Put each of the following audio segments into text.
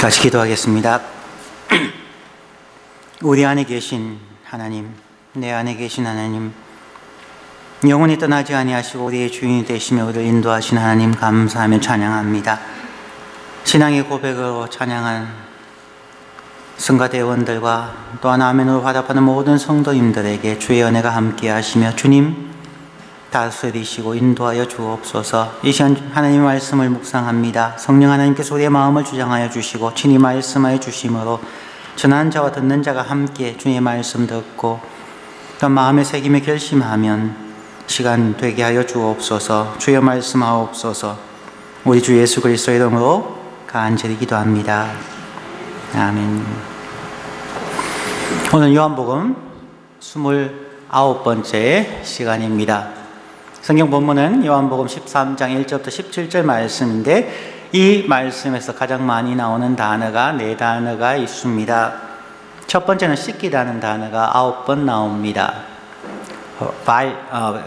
같이 기도하겠습니다. 우리 안에 계신 하나님, 내 안에 계신 하나님, 영원히 떠나지 아니하시고 우리의 주인이 되시며 우리를 인도하신 하나님 감사하며 찬양합니다. 신앙의 고백으로 찬양한 성가대원들과 또한 아멘으로 화답하는 모든 성도님들에게 주의 은혜가 함께 하시며 주님 다스리시고 인도하여 주옵소서. 이 시간 하나님의 말씀을 묵상합니다. 성령 하나님께서 우리의 마음을 주장하여 주시고 친히 말씀하여 주심으로 전하는 자와 듣는 자가 함께 주의 말씀 듣고 또 마음에 새김에 결심하면 시간 되게 하여 주옵소서. 주여 말씀하옵소서. 우리 주 예수 그리스도의 이름으로 간절히 기도합니다. 아멘. 오늘 요한복음 29번째 시간입니다. 성경 본문은 요한복음 13장 1절부터 17절 말씀인데 이 말씀에서 가장 많이 나오는 단어가 4단어가 있습니다. 첫 번째는 씻기라는 단어가 9번 나옵니다.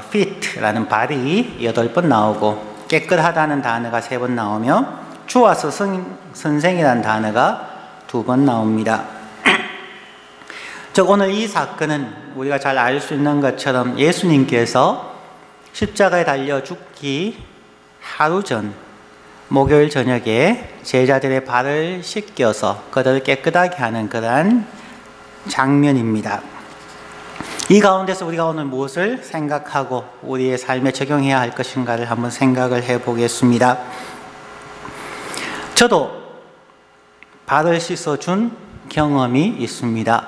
fit라는 발이 8번 나오고 깨끗하다는 단어가 3번 나오며 주와서 선생이라는 단어가 2번 나옵니다. 즉 오늘 이 사건은 우리가 잘 알 수 있는 것처럼 예수님께서 십자가에 달려 죽기 하루 전 목요일 저녁에 제자들의 발을 씻겨서 그들을 깨끗하게 하는 그러한 장면입니다. 이 가운데서 우리가 오늘 무엇을 생각하고 우리의 삶에 적용해야 할 것인가를 한번 생각을 해보겠습니다. 저도 발을 씻어준 경험이 있습니다.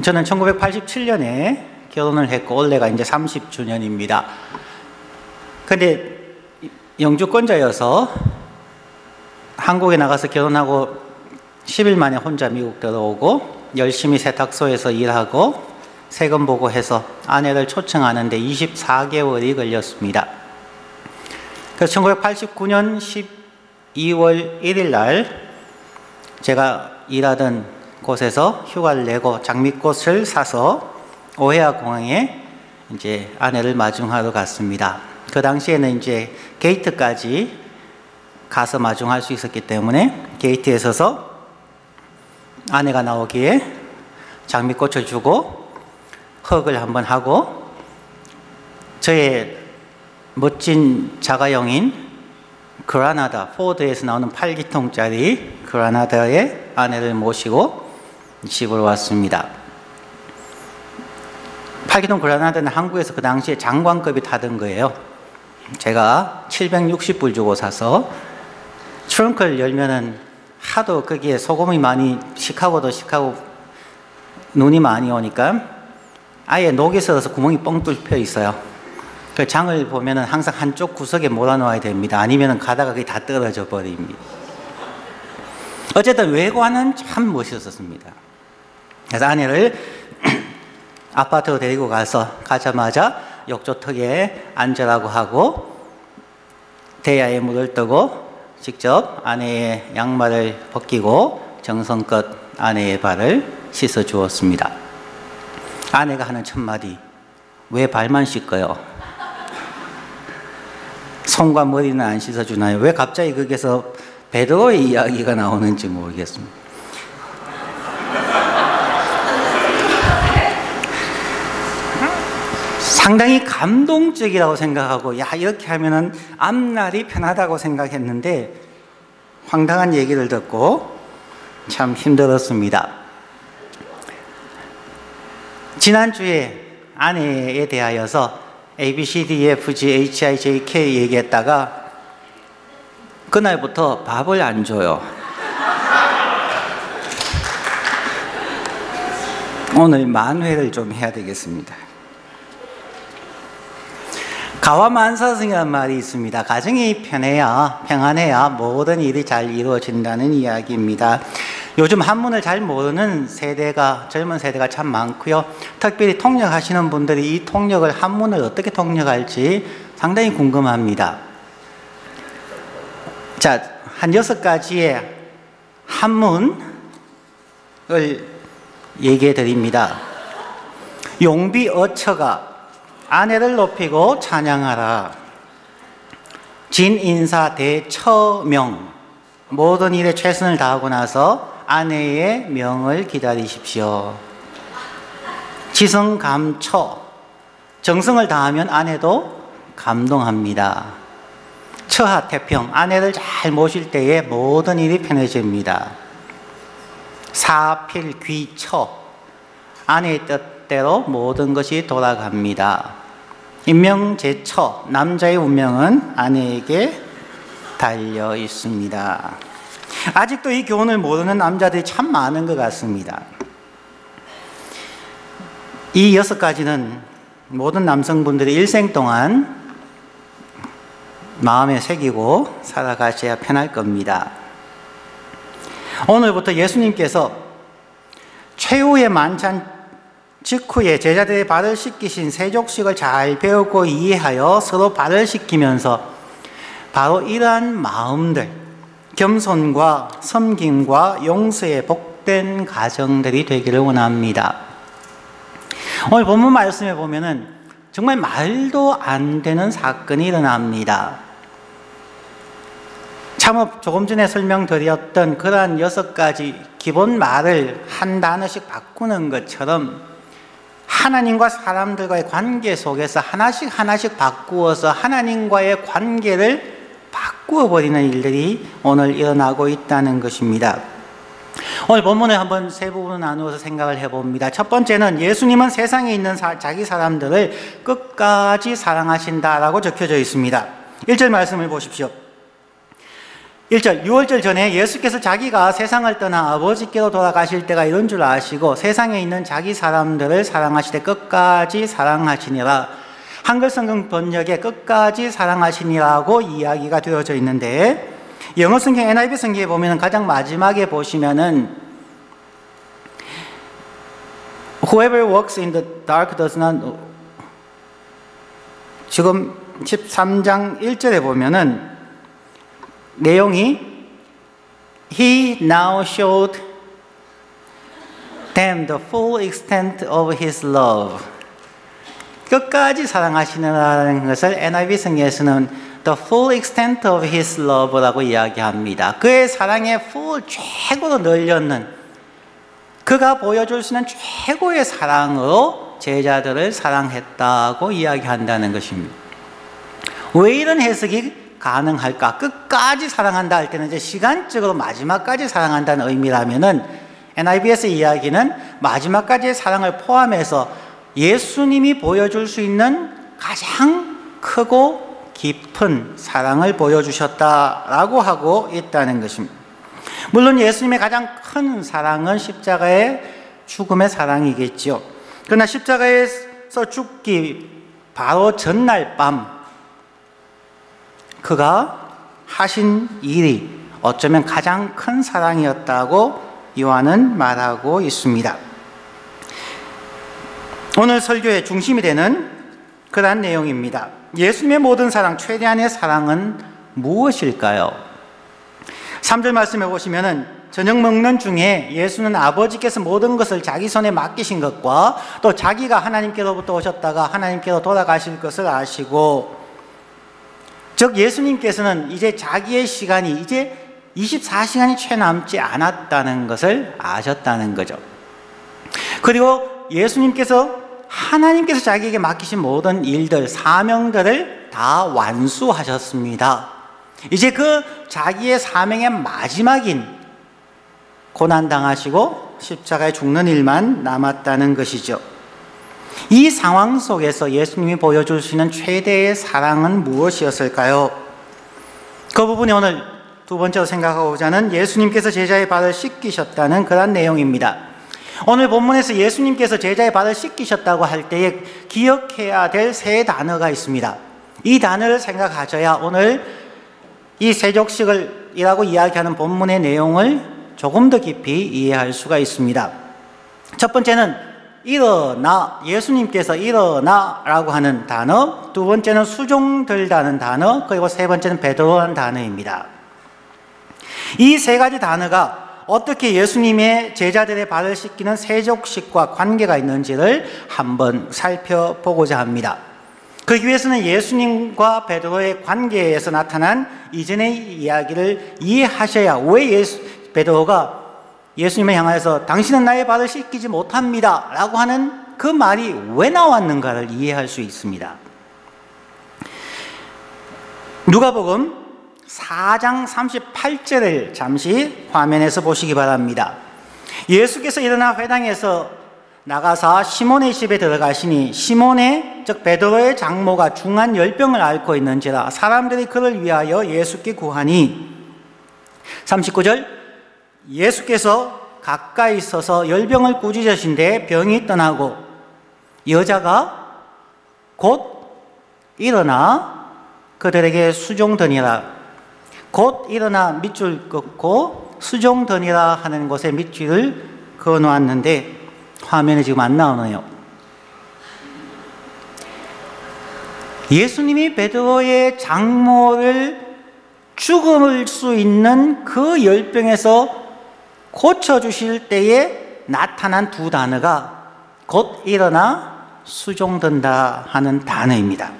저는 1987년에 결혼을 했고 올해가 이제 30주년입니다. 근데 영주권자여서 한국에 나가서 결혼하고 10일 만에 혼자 미국 들어오고 열심히 세탁소에서 일하고 세금 보고 해서 아내를 초청하는데 24개월이 걸렸습니다. 그래서 1989년 12월 1일 날 제가 일하던 곳에서 휴가를 내고 장미꽃을 사서 오헤아 공항에 이제 아내를 마중하러 갔습니다. 그 당시에는 이제 게이트까지 가서 마중할 수 있었기 때문에 게이트에 서서 아내가 나오기에 장미꽃을 주고 헉을 한번 하고 저의 멋진 자가용인 그라나다, 포드에서 나오는 8기통짜리 그라나다에 아내를 모시고 집으로 왔습니다. 8기통 그라나다는 한국에서 그 당시에 장관급이 타던 거예요. 제가 760불 주고 사서 트렁크를 열면은 하도 거기에 소금이 많이 시카고도 시카고 눈이 많이 오니까 아예 녹이 슬어서 구멍이 뻥 뚫혀 있어요. 그 장을 보면은 항상 한쪽 구석에 몰아놓아야 됩니다. 아니면은 가다가 그게 다 떨어져 버립니다. 어쨌든 외관은 참 멋있었습니다. 그래서 아내를 아파트로 데리고 가자마자 욕조턱에 앉으라고 하고 대야에 물을 뜨고 직접 아내의 양말을 벗기고 정성껏 아내의 발을 씻어 주었습니다. 아내가 하는 첫마디, 왜 발만 씻어요? 손과 머리는 안 씻어주나요? 왜 갑자기 거기서 베드로의 이야기가 나오는지 모르겠습니다. 상당히 감동적이라고 생각하고 야 이렇게 하면은 앞날이 편하다고 생각했는데 황당한 얘기를 듣고 참 힘들었습니다. 지난주에 아내에 대하여서 A, B, C, D, F, G, H, I, J, K 얘기했다가 그날부터 밥을 안 줘요. 오늘 만회를 좀 해야 되겠습니다. 가와만사승이라는 말이 있습니다. 가정이 편해야 평안해야 모든 일이 잘 이루어진다는 이야기입니다. 요즘 한문을 잘 모르는 세대가 젊은 세대가 참 많고요. 특별히 통역하시는 분들이 이 통역을 한문을 어떻게 통역할지 상당히 궁금합니다. 자, 한 6가지의 한문을 얘기해 드립니다. 용비어처가 아내를 높이고 찬양하라. 진인사 대처명 모든 일에 최선을 다하고 나서 아내의 명을 기다리십시오. 지성감초, 정성을 다하면 아내도 감동합니다. 처하태평, 아내를 잘 모실 때에 모든 일이 편해집니다. 사필귀처, 아내의 뜻대로 모든 것이 돌아갑니다. 인명제처, 남자의 운명은 아내에게 달려 있습니다. 아직도 이 교훈을 모르는 남자들이 참 많은 것 같습니다. 이 6가지는 모든 남성분들이 일생 동안 마음에 새기고 살아가셔야 편할 겁니다. 오늘부터 예수님께서 최후의 만찬 직후에 제자들의 발을 씻기신 세족식을 잘 배우고 이해하여 서로 발을 씻기면서 바로 이러한 마음들, 겸손과 섬김과 용서의 복된 가정들이 되기를 원합니다. 오늘 본문 말씀에 보면은 정말 말도 안 되는 사건이 일어납니다. 참 조금 전에 설명드렸던 그러한 6가지 기본 말을 한 단어씩 바꾸는 것처럼 하나님과 사람들과의 관계 속에서 하나씩 바꾸어서 하나님과의 관계를 바꾸어 버리는 일들이 오늘 일어나고 있다는 것입니다. 오늘 본문을 한번 세 부분으로 나누어서 생각을 해봅니다. 첫 번째는 예수님은 세상에 있는 자기 사람들을 끝까지 사랑하신다라고 적혀져 있습니다. 1절 말씀을 보십시오. 1절, 유월절 전에 예수께서 자기가 세상을 떠나 아버지께로 돌아가실 때가 이런 줄 아시고 세상에 있는 자기 사람들을 사랑하시되 끝까지 사랑하시니라. 한글 성경 번역에 끝까지 사랑하시니라고 이야기가 되어져 있는데 영어 성경 NIV 성경에 보면 가장 마지막에 보시면은 Whoever walks in the dark does not, 지금 13장 1절에 보면은 내용이 He now showed them the full extent of His love. 끝까지 사랑하시는 것을 NIV 성경에서는 The full extent of His love라고 이야기합니다. 그의 사랑의 full 최고로 널렸는, 그가 보여줄 수 있는 최고의 사랑으로 제자들을 사랑했다고 이야기한다는 것입니다. 왜 이런 해석이 가능할까? 끝까지 사랑한다 할 때는 이제 시간적으로 마지막까지 사랑한다는 의미라면은 NIV에서 이야기는 마지막까지의 사랑을 포함해서 예수님이 보여줄 수 있는 가장 크고 깊은 사랑을 보여주셨다라고 하고 있다는 것입니다. 물론 예수님의 가장 큰 사랑은 십자가의 죽음의 사랑이겠죠. 그러나 십자가에서 죽기 바로 전날 밤 그가 하신 일이 어쩌면 가장 큰 사랑이었다고 요한은 말하고 있습니다. 오늘 설교의 중심이 되는 그러한 내용입니다. 예수님의 모든 사랑, 최대한의 사랑은 무엇일까요? 3절 말씀해 보시면은 저녁 먹는 중에 예수는 아버지께서 모든 것을 자기 손에 맡기신 것과 또 자기가 하나님께로부터 오셨다가 하나님께로 돌아가실 것을 아시고, 즉 예수님께서는 이제 자기의 시간이 이제 24시간이 채 남지 않았다는 것을 아셨다는 거죠. 그리고 예수님께서 하나님께서 자기에게 맡기신 모든 일들, 사명들을 다 완수하셨습니다. 이제 그 자기의 사명의 마지막인 고난당하시고 십자가에 죽는 일만 남았다는 것이죠. 이 상황 속에서 예수님이 보여줄 수 있는 최대의 사랑은 무엇이었을까요? 그 부분이 오늘 두 번째로 생각하고자 하는 예수님께서 제자의 발을 씻기셨다는 그런 내용입니다. 오늘 본문에서 예수님께서 제자의 발을 씻기셨다고 할 때에 기억해야 될 세 단어가 있습니다. 이 단어를 생각하셔야 오늘 이 세족식이라고 이야기하는 본문의 내용을 조금 더 깊이 이해할 수가 있습니다. 첫 번째는 일어나, 예수님께서 일어나라고 하는 단어, 두 번째는 수종들다는 단어, 그리고 세 번째는 베드로라는 단어입니다. 이 세 가지 단어가 어떻게 예수님의 제자들의 발을 씻기는 세족식과 관계가 있는지를 한번 살펴보고자 합니다. 그러기 위해서는 예수님과 베드로의 관계에서 나타난 이전의 이야기를 이해하셔야, 왜 베드로가 예수님을 향하여서 당신은 나의 발을 씻기지 못합니다 라고 하는 그 말이 왜 나왔는가를 이해할 수 있습니다. 누가복음 4장 38절을 잠시 화면에서 보시기 바랍니다. 예수께서 일어나 회당에서 나가사 시몬의 집에 들어가시니 시몬의, 즉 베드로의 장모가 중한 열병을 앓고 있는지라 사람들이 그를 위하여 예수께 구하니, 39절, 예수께서 가까이 서서 열병을 꾸짖으신데 병이 떠나고 여자가 곧 일어나 그들에게 수종드니라. 곧 일어나 밑줄 긋고 수종드니라 하는 곳에 밑줄을 그어놓았는데 화면에 지금 안 나오네요. 예수님이 베드로의 장모를 죽을 수 있는 그 열병에서 고쳐주실 때에 나타난 두 단어가 곧 일어나 수종든다 하는 단어입니다.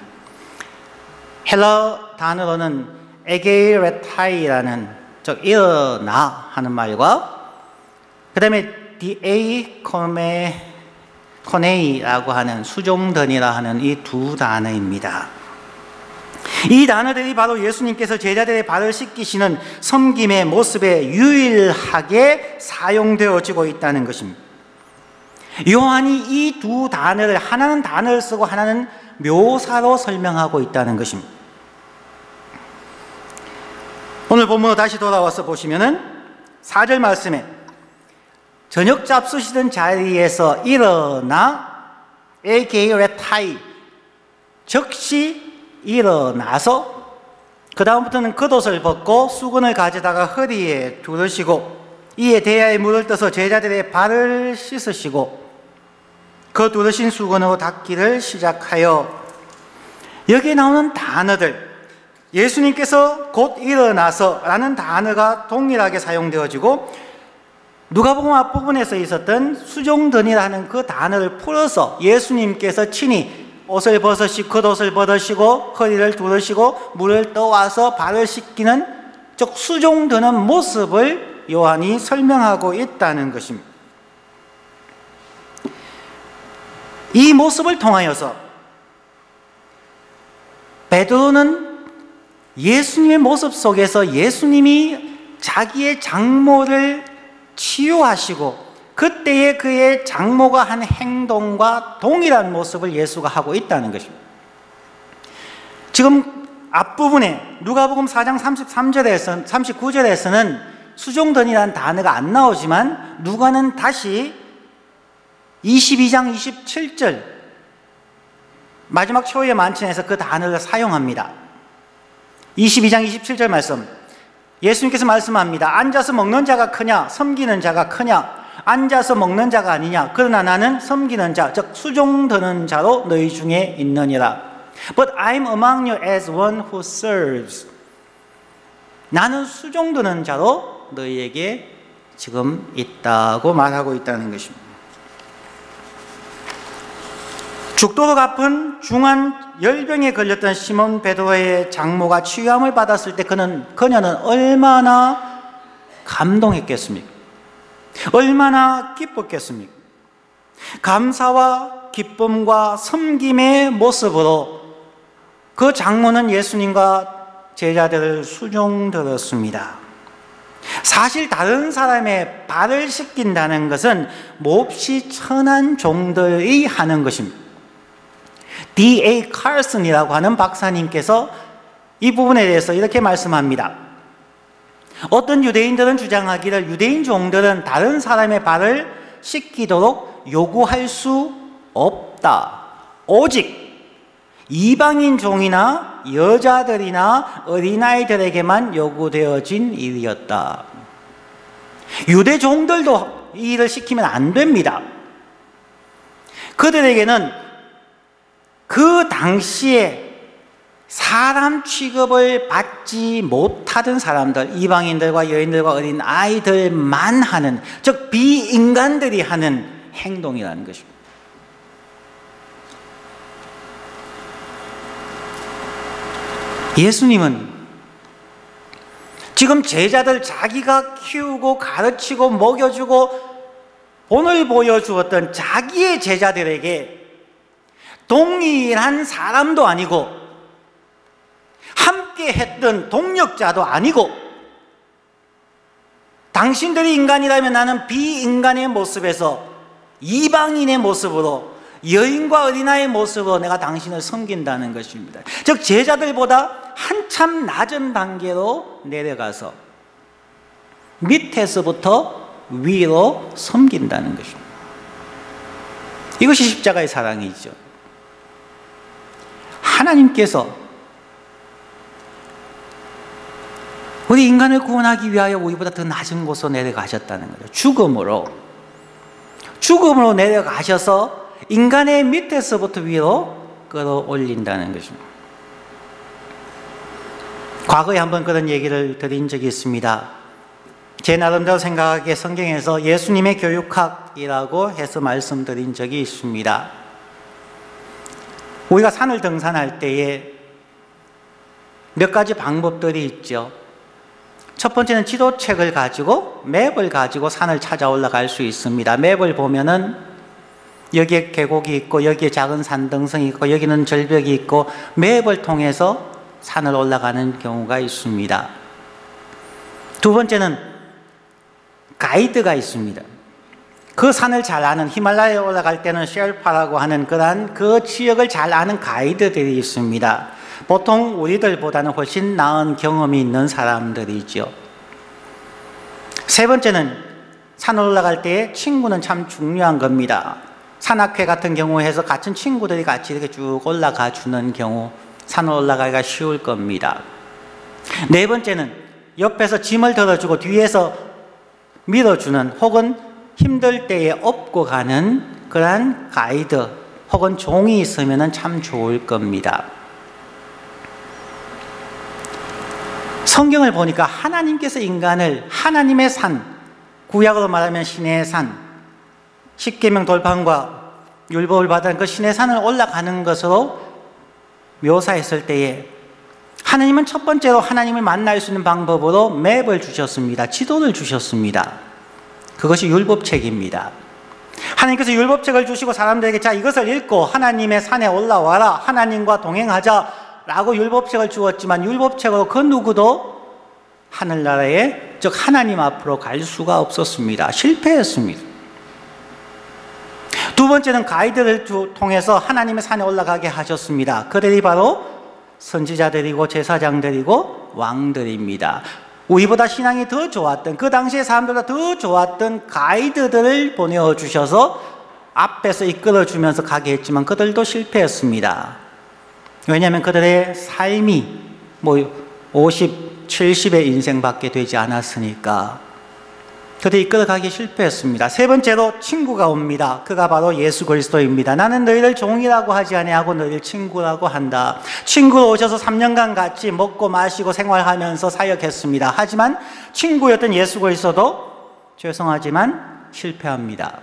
헬러 단어로는 에게레타이라는, 즉 일어나 하는 말과 그 다음에 디에이코네이라고 하는 수종든이라 하는 이 두 단어입니다. 이 단어들이 바로 예수님께서 제자들의 발을 씻기시는 섬김의 모습에 유일하게 사용되어지고 있다는 것입니다. 요한이 이 두 단어를, 하나는 단어를 쓰고 하나는 묘사로 설명하고 있다는 것입니다. 오늘 본문으로 다시 돌아와서 보시면은 4절 말씀에 저녁 잡수시던 자리에서 일어나 에게레타이, 즉시 일어나서 그 다음부터는 겉옷을 벗고 수건을 가져다가 허리에 두르시고 이에 대야에 물을 떠서 제자들의 발을 씻으시고 그 두르신 수건으로 닦기를 시작하여, 여기에 나오는 단어들, 예수님께서 곧 일어나서 라는 단어가 동일하게 사용되어지고 누가복음 앞부분에서 있었던 수종드니라는 그 단어를 풀어서 예수님께서 친히 옷을 벗으시고 겉옷을 벗으시고 허리를 두르시고 물을 떠와서 발을 씻기는, 즉 수종드는 모습을 요한이 설명하고 있다는 것입니다. 이 모습을 통하여서 베드로는 예수님의 모습 속에서 예수님이 자기의 장모를 치유하시고 그때의 그의 장모가 한 행동과 동일한 모습을 예수가 하고 있다는 것입니다. 지금 앞부분에 누가복음 4장 39절에서는 수종든이라는 단어가 안 나오지만 누가는 다시 22장 27절 마지막 초유의 만찬에서 그 단어를 사용합니다. 22장 27절 말씀, 예수님께서 말씀합니다. 앉아서 먹는 자가 크냐 섬기는 자가 크냐, 앉아서 먹는 자가 아니냐, 그러나 나는 섬기는 자, 즉 수종드는 자로 너희 중에 있느니라. But I'm among you as one who serves. 나는 수종드는 자로 너희에게 지금 있다고 말하고 있다는 것입니다. 죽도록 아픈 중한 열병에 걸렸던 시몬 베드로의 장모가 치유함을 받았을 때 그녀는 얼마나 감동했겠습니까? 얼마나 기뻤겠습니까? 감사와 기쁨과 섬김의 모습으로 그 장모는 예수님과 제자들을 수종들었습니다. 사실 다른 사람의 발을 씻긴다는 것은 몹시 천한 종들이 하는 것입니다. D.A. 칼슨이라고 하는 박사님께서 이 부분에 대해서 이렇게 말씀합니다. 어떤 유대인들은 주장하기를 유대인 종들은 다른 사람의 발을 씻기도록 요구할 수 없다. 오직 이방인 종이나 여자들이나 어린아이들에게만 요구되어진 일이었다. 유대 종들도 이 일을 시키면 안 됩니다. 그들에게는 그 당시에 사람 취급을 받지 못하던 사람들, 이방인들과 여인들과 어린 아이들만 하는, 즉 비인간들이 하는 행동이라는 것입니다. 예수님은 지금 제자들 자기가 키우고 가르치고 먹여주고 본을 보여주었던 자기의 제자들에게 동일한 사람도 아니고 함께 했던 동력자도 아니고 당신들이 인간이라면 나는 비인간의 모습에서 이방인의 모습으로 여인과 어린아이의 모습으로 내가 당신을 섬긴다는 것입니다. 즉 제자들보다 한참 낮은 단계로 내려가서 밑에서부터 위로 섬긴다는 것입니다. 이것이 십자가의 사랑이죠. 하나님께서 우리 인간을 구원하기 위하여 우리보다 더 낮은 곳으로 내려가셨다는 거죠. 죽음으로 내려가셔서 인간의 밑에서부터 위로 끌어올린다는 것입니다. 과거에 한번 그런 얘기를 드린 적이 있습니다. 제 나름대로 생각하기에 성경에서 예수님의 교육학이라고 해서 말씀드린 적이 있습니다. 우리가 산을 등산할 때에 몇 가지 방법들이 있죠. 첫 번째는 지도책을 가지고 맵을 가지고 산을 찾아 올라갈 수 있습니다. 맵을 보면은 여기에 계곡이 있고 여기에 작은 산등성이 있고 여기는 절벽이 있고 맵을 통해서 산을 올라가는 경우가 있습니다. 두 번째는 가이드가 있습니다. 그 산을 잘 아는, 히말라야에 올라갈 때는 셰르파라고 하는 그 지역을 잘 아는 가이드들이 있습니다. 보통 우리들보다는 훨씬 나은 경험이 있는 사람들이죠. 세 번째는 산을 올라갈 때 친구는 참 중요한 겁니다. 산악회 같은 경우에서 같은 친구들이 같이 이렇게 쭉 올라가 주는 경우 산을 올라가기가 쉬울 겁니다. 네 번째는 옆에서 짐을 들어주고 뒤에서 밀어주는 혹은 힘들 때에 업고 가는 그러한 가이드 혹은 종이 있으면 참 좋을 겁니다. 성경을 보니까 하나님께서 인간을 하나님의 산, 구약으로 말하면 신의 산, 십계명 돌판과 율법을 받은 그 신의 산을 올라가는 것으로 묘사했을 때에 하나님은 첫 번째로 하나님을 만날 수 있는 방법으로 맵을 주셨습니다. 지도를 주셨습니다. 그것이 율법책입니다. 하나님께서 율법책을 주시고 사람들에게 자 이것을 읽고 하나님의 산에 올라와라, 하나님과 동행하자 라고 율법책을 주었지만 율법책으로 그 누구도 하늘나라에 즉 하나님 앞으로 갈 수가 없었습니다. 실패했습니다. 두 번째는 가이드를 통해서 하나님의 산에 올라가게 하셨습니다. 그들이 바로 선지자들이고 제사장들이고 왕들입니다. 우리보다 신앙이 더 좋았던, 그 당시의 사람들보다 더 좋았던 가이드들을 보내주셔서 앞에서 이끌어주면서 가게 했지만 그들도 실패했습니다. 왜냐하면 그들의 삶이 50, 70의 인생밖에 되지 않았으니까 그들이 이끌어가기 실패했습니다. 세 번째로 친구가 옵니다. 그가 바로 예수 그리스도입니다. 나는 너희를 종이라고 하지 아니하고 너희를 친구라고 한다. 친구로 오셔서 3년간 같이 먹고 마시고 생활하면서 사역했습니다. 하지만 친구였던 예수 그리스도도 죄송하지만 실패합니다.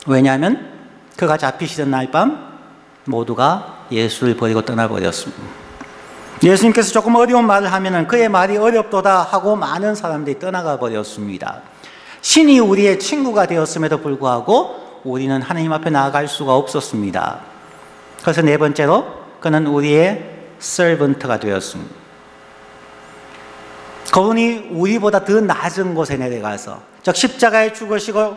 왜냐하면 그가 잡히시던 날 밤 모두가 예수를 버리고 떠나버렸습니다. 예수님께서 조금 어려운 말을 하면 그의 말이 어렵도다 하고 많은 사람들이 떠나가 버렸습니다. 신이 우리의 친구가 되었음에도 불구하고 우리는 하나님 앞에 나아갈 수가 없었습니다. 그래서 네 번째로 그는 우리의 servant가 되었습니다. 그분이 우리보다 더 낮은 곳에 내려가서 즉 십자가에 죽으시고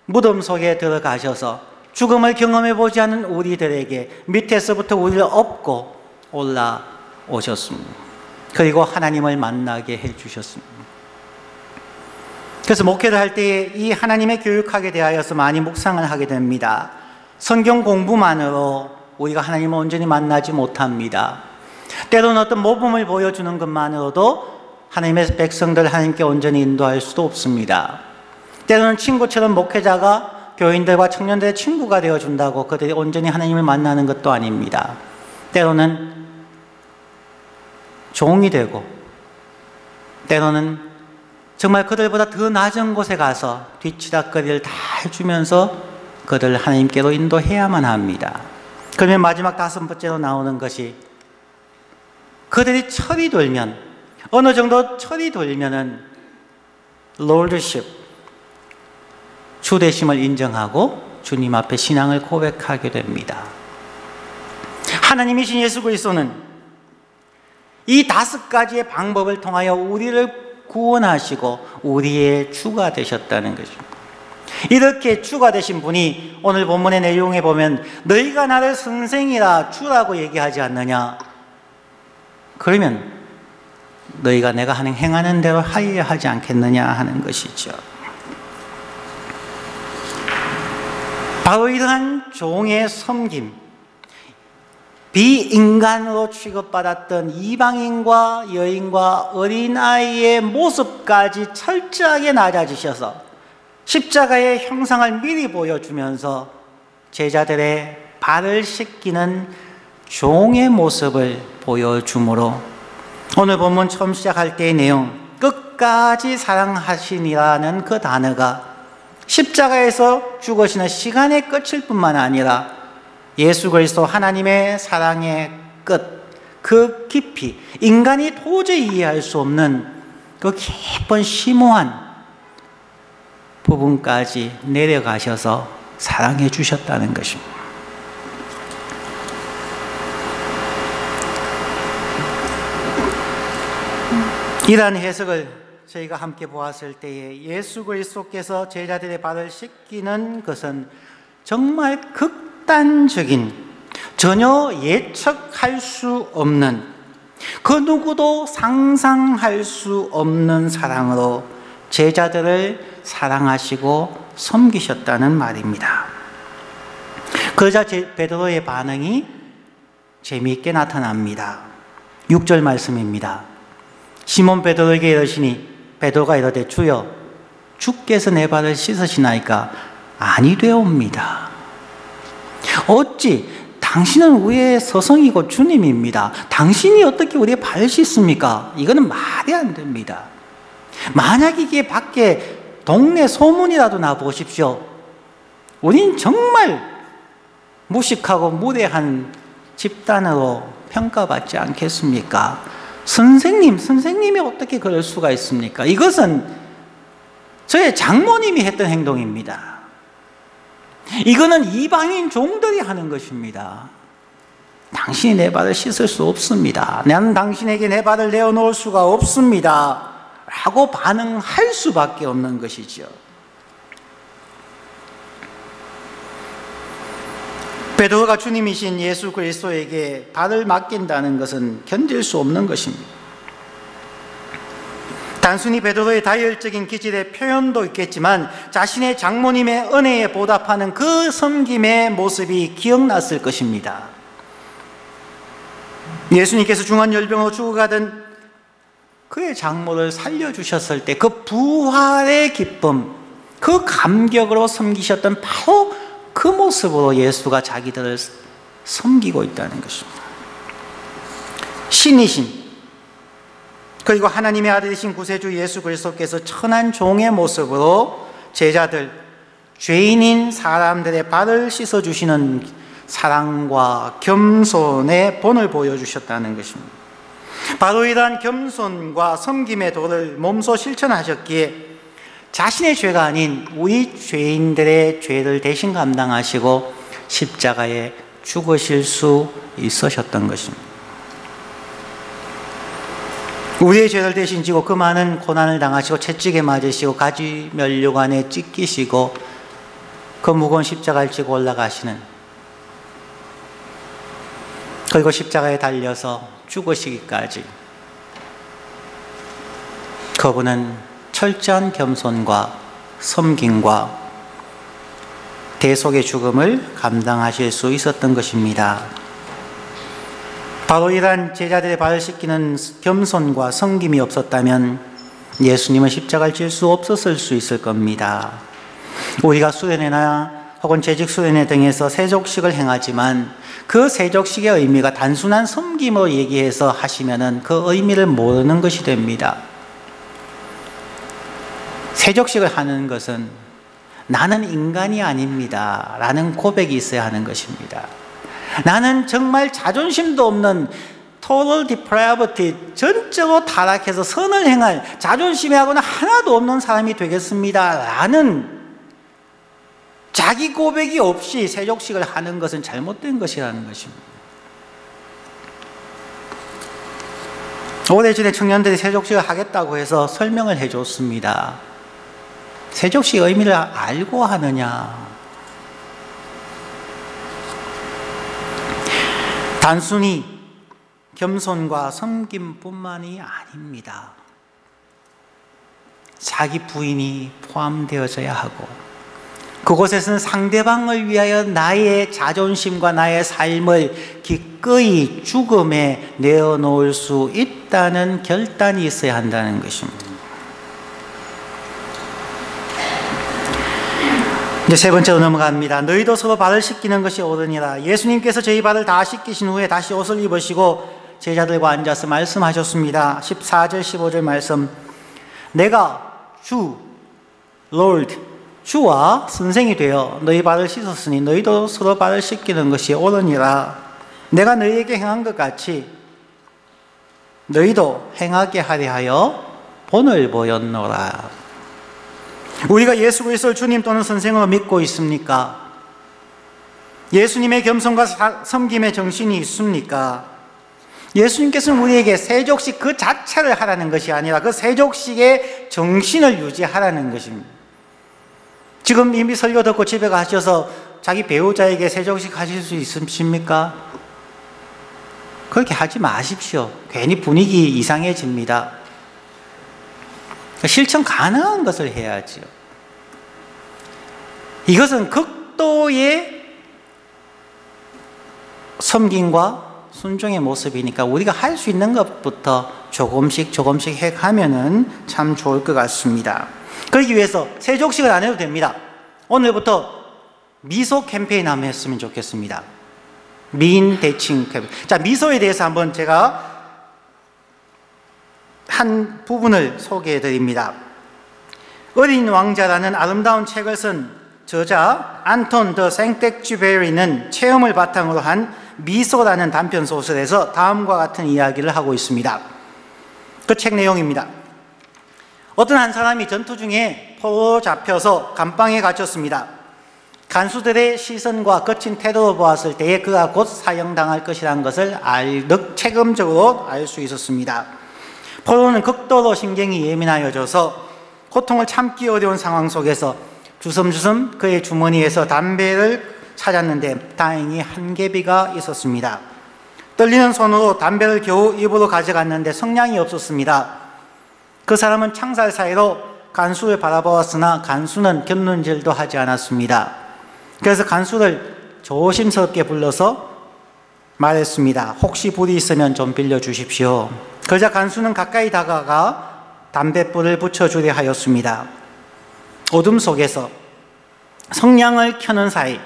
무덤 속에 들어가셔서 죽음을 경험해 보지 않은 우리들에게 밑에서부터 우리를 업고 올라오셨습니다. 그리고 하나님을 만나게 해주셨습니다. 그래서 목회를 할 때에 이 하나님의 교육학에 대하여서 많이 묵상을 하게 됩니다. 성경 공부만으로 우리가 하나님을 온전히 만나지 못합니다. 때로는 어떤 모범을 보여주는 것만으로도 하나님의 백성들 하나님께 온전히 인도할 수도 없습니다. 때로는 친구처럼 목회자가 교인들과 청년들의 친구가 되어준다고 그들이 온전히 하나님을 만나는 것도 아닙니다. 때로는 종이 되고 때로는 정말 그들보다 더 낮은 곳에 가서 뒤치다거리를 다 해주면서 그들을 하나님께로 인도해야만 합니다. 그러면 마지막 다섯 번째로 나오는 것이 그들이 철이 돌면, 어느 정도 철이 돌면은 롤드십, 주되심을 인정하고 주님 앞에 신앙을 고백하게 됩니다. 하나님이신 예수 그리스도는 이 5가지의 방법을 통하여 우리를 구원하시고 우리의 주가 되셨다는 것입니다. 이렇게 주가 되신 분이 오늘 본문의 내용에 보면 너희가 나를 선생이라 주라고 얘기하지 않느냐? 그러면 너희가 내가 행하는 대로 하여야 하지 않겠느냐 하는 것이죠. 바로 이러한 종의 섬김, 비인간으로 취급받았던 이방인과 여인과 어린아이의 모습까지 철저하게 낮아지셔서 십자가의 형상을 미리 보여주면서 제자들의 발을 씻기는 종의 모습을 보여주므로 오늘 본문 처음 시작할 때의 내용, 끝까지 사랑하시니라는 그 단어가 십자가에서 죽으시는 시간의 끝일 뿐만 아니라 예수 그리스도 하나님의 사랑의 끝, 그 깊이, 인간이 도저히 이해할 수 없는 그 깊은 심오한 부분까지 내려가셔서 사랑해 주셨다는 것입니다. 이러한 해석을 저희가 함께 보았을 때에 예수 그리스도께서 제자들의 발을 씻기는 것은 정말 극단적인, 전혀 예측할 수 없는, 그 누구도 상상할 수 없는 사랑으로 제자들을 사랑하시고 섬기셨다는 말입니다. 그러자 베드로의 반응이 재미있게 나타납니다. 6절 말씀입니다. 시몬 베드로에게 이르시니 베드로가 이르되 주여 주께서 내 발을 씻으시나이까? 아니되옵니다. 어찌 당신은 우리의 스승이고 주님입니다. 당신이 어떻게 우리의 발을 씻습니까? 이거는 말이 안 됩니다. 만약 이게 밖에 동네 소문이라도 나 보십시오. 우린 정말 무식하고 무례한 집단으로 평가받지 않겠습니까? 선생님이 어떻게 그럴 수가 있습니까? 이것은 저의 장모님이 했던 행동입니다. 이거는 이방인 종들이 하는 것입니다. 당신이 내 발을 씻을 수 없습니다. 나는 당신에게 내 발을 내어놓을 수가 없습니다. 라고 반응할 수밖에 없는 것이죠. 베드로가 주님이신 예수 그리스도에게 발을 맡긴다는 것은 견딜 수 없는 것입니다. 단순히 베드로의 다혈적인 기질의 표현도 있겠지만 자신의 장모님의 은혜에 보답하는 그 섬김의 모습이 기억났을 것입니다. 예수님께서 중환열병으로 죽어가던 그의 장모를 살려주셨을 때 그 부활의 기쁨, 그 감격으로 섬기셨던 바로 그 모습으로 예수가 자기들을 섬기고 있다는 것입니다. 신이신, 그리고 하나님의 아들이신 구세주 예수 그리스도께서 천한 종의 모습으로 제자들, 죄인인 사람들의 발을 씻어주시는 사랑과 겸손의 본을 보여주셨다는 것입니다. 바로 이러한 겸손과 섬김의 도를 몸소 실천하셨기에 자신의 죄가 아닌 우리 죄인들의 죄를 대신 감당하시고 십자가에 죽으실 수 있으셨던 것입니다. 우리의 죄를 대신 지고 그 많은 고난을 당하시고 채찍에 맞으시고 가지 면류관에 찢기시고 그 무거운 십자가를 지고 올라가시는, 그리고 십자가에 달려서 죽으시기까지 그분은 철저한 겸손과 섬김과 대속의 죽음을 감당하실 수 있었던 것입니다. 바로 이러한 제자들의 발을 씻기는 겸손과 섬김이 없었다면 예수님은 십자가를 질 수 없었을 수 있을 겁니다. 우리가 수련회나 혹은 재직 수련회 등에서 세족식을 행하지만 그 세족식의 의미가 단순한 섬김으로 얘기해서 하시면은 그 의미를 모르는 것이 됩니다. 세족식을 하는 것은 나는 인간이 아닙니다 라는 고백이 있어야 하는 것입니다. 나는 정말 자존심도 없는 total depravity, 전적으로 타락해서 선을 행할 자존심하고는 하나도 없는 사람이 되겠습니다 라는 자기 고백이 없이 세족식을 하는 것은 잘못된 것이라는 것입니다. 오래전에 청년들이 세족식을 하겠다고 해서 설명을 해줬습니다. 세족식 의미를 알고 하느냐? 단순히 겸손과 섬김뿐만이 아닙니다. 자기 부인이 포함되어져야 하고, 그곳에서는 상대방을 위하여 나의 자존심과 나의 삶을 기꺼이 죽음에 내어놓을 수 있다는 결단이 있어야 한다는 것입니다. 이제 세 번째로 넘어갑니다. 너희도 서로 발을 씻기는 것이 옳으니라. 예수님께서 저희 발을 다 씻기신 후에 다시 옷을 입으시고 제자들과 앉아서 말씀하셨습니다. 14절 15절 말씀. 내가 주 Lord 주와 선생이 되어 너희 발을 씻었으니 너희도 서로 발을 씻기는 것이 옳으니라. 내가 너희에게 행한 것 같이 너희도 행하게 하려 하여 본을 보였노라. 우리가 예수 그리스도를 주님 또는 선생으로 믿고 있습니까? 예수님의 겸손과 섬김의 정신이 있습니까? 예수님께서는 우리에게 세족식 그 자체를 하라는 것이 아니라 그 세족식의 정신을 유지하라는 것입니다. 지금 이미 설교 듣고 집에 가셔서 자기 배우자에게 세족식 하실 수 있으십니까? 그렇게 하지 마십시오. 괜히 분위기 이상해집니다. 실천 가능한 것을 해야죠. 이것은 극도의 섬김과 순종의 모습이니까 우리가 할 수 있는 것부터 조금씩 해가면은 참 좋을 것 같습니다. 그러기 위해서 세족식을 안 해도 됩니다. 오늘부터 미소 캠페인 한번 했으면 좋겠습니다. 미인 대칭 캠페인. 자, 미소에 대해서 한번 제가 한 부분을 소개해 드립니다. 어린 왕자라는 아름다운 책을 쓴 저자 안톤 더 생텍쥐베리는 체험을 바탕으로 한 미소라는 단편 소설에서 다음과 같은 이야기를 하고 있습니다. 그 책 내용입니다. 어떤 한 사람이 전투 중에 포로로 잡혀서 감방에 갇혔습니다. 간수들의 시선과 거친 태도를 보았을 때에 그가 곧 사형당할 것이라는 것을 체감적으로 알 수 있었습니다. 포로는 극도로 신경이 예민하여져서 고통을 참기 어려운 상황 속에서 주섬주섬 그의 주머니에서 담배를 찾았는데 다행히 한 개비가 있었습니다. 떨리는 손으로 담배를 겨우 입으로 가져갔는데 성냥이 없었습니다. 그 사람은 창살 사이로 간수를 바라보았으나 간수는 곁눈질도 하지 않았습니다. 그래서 간수를 조심스럽게 불러서 말했습니다. 혹시 불이 있으면 좀 빌려주십시오. 그러자 간수는 가까이 다가가 담뱃불을 붙여주려 하였습니다. 어둠 속에서 성냥을 켜는 사이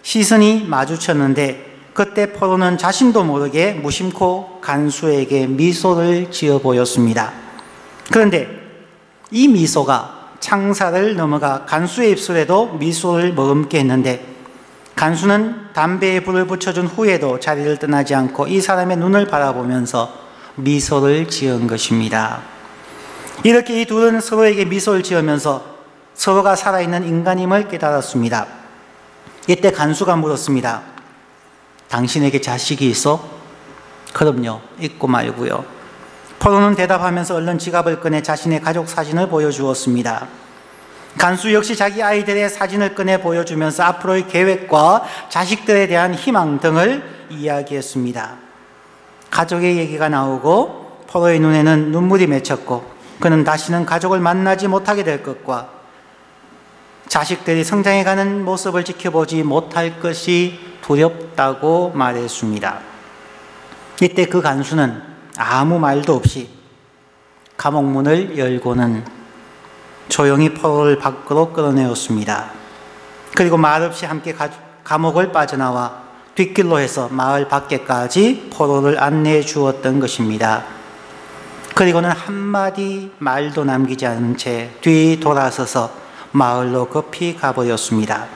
시선이 마주쳤는데 그때 포로는 자신도 모르게 무심코 간수에게 미소를 지어 보였습니다. 그런데 이 미소가 창살을 넘어가 간수의 입술에도 미소를 머금게 했는데 간수는 담배에 불을 붙여준 후에도 자리를 떠나지 않고 이 사람의 눈을 바라보면서 미소를 지은 것입니다. 이렇게 이 둘은 서로에게 미소를 지으면서 서로가 살아있는 인간임을 깨달았습니다. 이때 간수가 물었습니다. 당신에게 자식이 있어? 그럼요. 있고 말고요. 포로는 대답하면서 얼른 지갑을 꺼내 자신의 가족 사진을 보여주었습니다. 간수 역시 자기 아이들의 사진을 꺼내 보여주면서 앞으로의 계획과 자식들에 대한 희망 등을 이야기했습니다. 가족의 얘기가 나오고 포로의 눈에는 눈물이 맺혔고 그는 다시는 가족을 만나지 못하게 될 것과 자식들이 성장해가는 모습을 지켜보지 못할 것이 두렵다고 말했습니다. 이때 그 간수는 아무 말도 없이 감옥문을 열고는 조용히 포로를 밖으로 끌어내었습니다. 그리고 말없이 함께 감옥을 빠져나와 뒷길로 해서 마을 밖에까지 포로를 안내해 주었던 것입니다. 그리고는 한마디 말도 남기지 않은 채 뒤돌아서서 마을로 급히 가버렸습니다.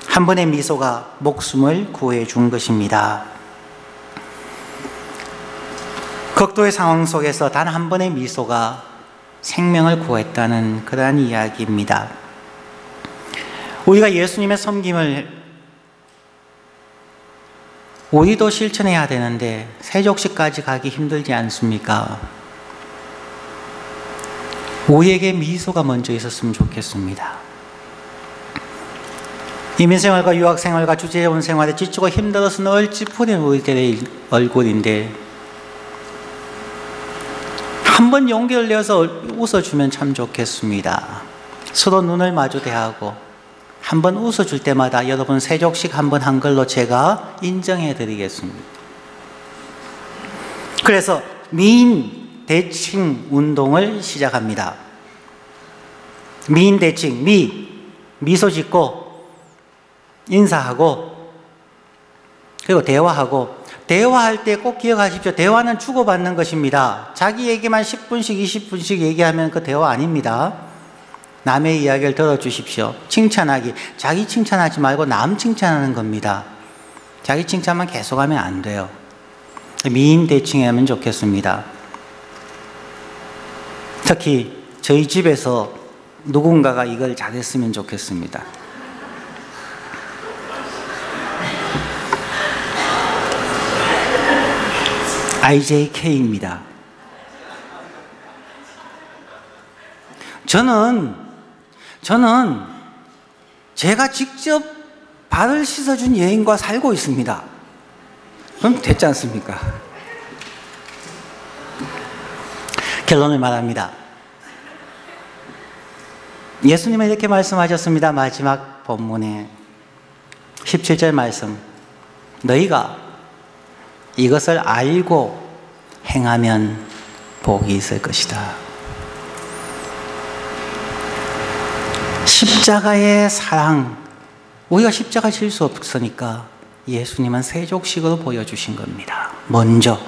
한 번의 미소가 목숨을 구해준 것입니다. 극도의 상황 속에서 단 한 번의 미소가 생명을 구했다는 그러한 이야기입니다. 우리가 예수님의 섬김을 우리도 실천해야 되는데 세족식까지 가기 힘들지 않습니까? 우리에게 미소가 먼저 있었으면 좋겠습니다. 이민생활과 유학생활과 주재원 생활에 지치고 힘들어서 늘 찌푸린 우리들의 얼굴인데 한번 용기를 내어서 웃어주면 참 좋겠습니다. 서로 눈을 마주 대하고 한번 웃어줄 때마다 여러분 세족식 한번 한 걸로 제가 인정해 드리겠습니다. 그래서 미인 대칭 운동을 시작합니다. 미인 대칭, 미소 짓고 인사하고 그리고 대화하고, 대화할 때 꼭 기억하십시오. 대화는 주고받는 것입니다. 자기 얘기만 10분씩 20분씩 얘기하면 그 대화 아닙니다. 남의 이야기를 들어주십시오. 칭찬하기, 자기 칭찬하지 말고 남 칭찬하는 겁니다. 자기 칭찬만 계속하면 안 돼요. 미인 대칭하면 좋겠습니다. 특히 저희 집에서 누군가가 이걸 잘했으면 좋겠습니다. IJK입니다. 저는 제가 직접 발을 씻어준 여인과 살고 있습니다. 그럼 됐지 않습니까? 결론을 말합니다. 예수님은 이렇게 말씀하셨습니다. 마지막 본문에 17절 말씀, 너희가 이것을 알고 행하면 복이 있을 것이다. 십자가의 사랑, 우리가 십자가 질 수 없으니까 예수님은 세족식으로 보여주신 겁니다. 먼저.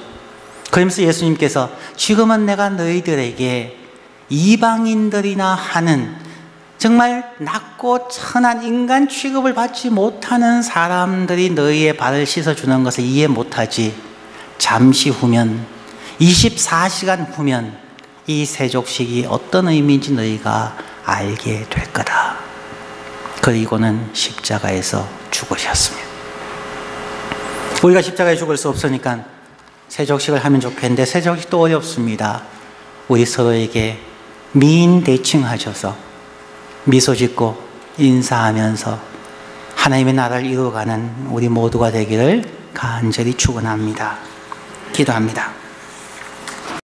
그러면서 예수님께서 지금은 내가 너희들에게 이방인들이나 하는 정말 낮고 천한 인간 취급을 받지 못하는 사람들이 너희의 발을 씻어주는 것을 이해 못하지. 잠시 후면, 24시간 후면 이 세족식이 어떤 의미인지 너희가 알게 될 거다. 그리고는 십자가에서 죽으셨습니다. 우리가 십자가에 죽을 수 없으니까 세족식을 하면 좋겠는데 세족식도 어렵습니다. 우리 서로에게 미인 대칭하셔서 미소 짓고 인사하면서 하나님의 나라를 이루어가는 우리 모두가 되기를 간절히 축원합니다. 기도합니다.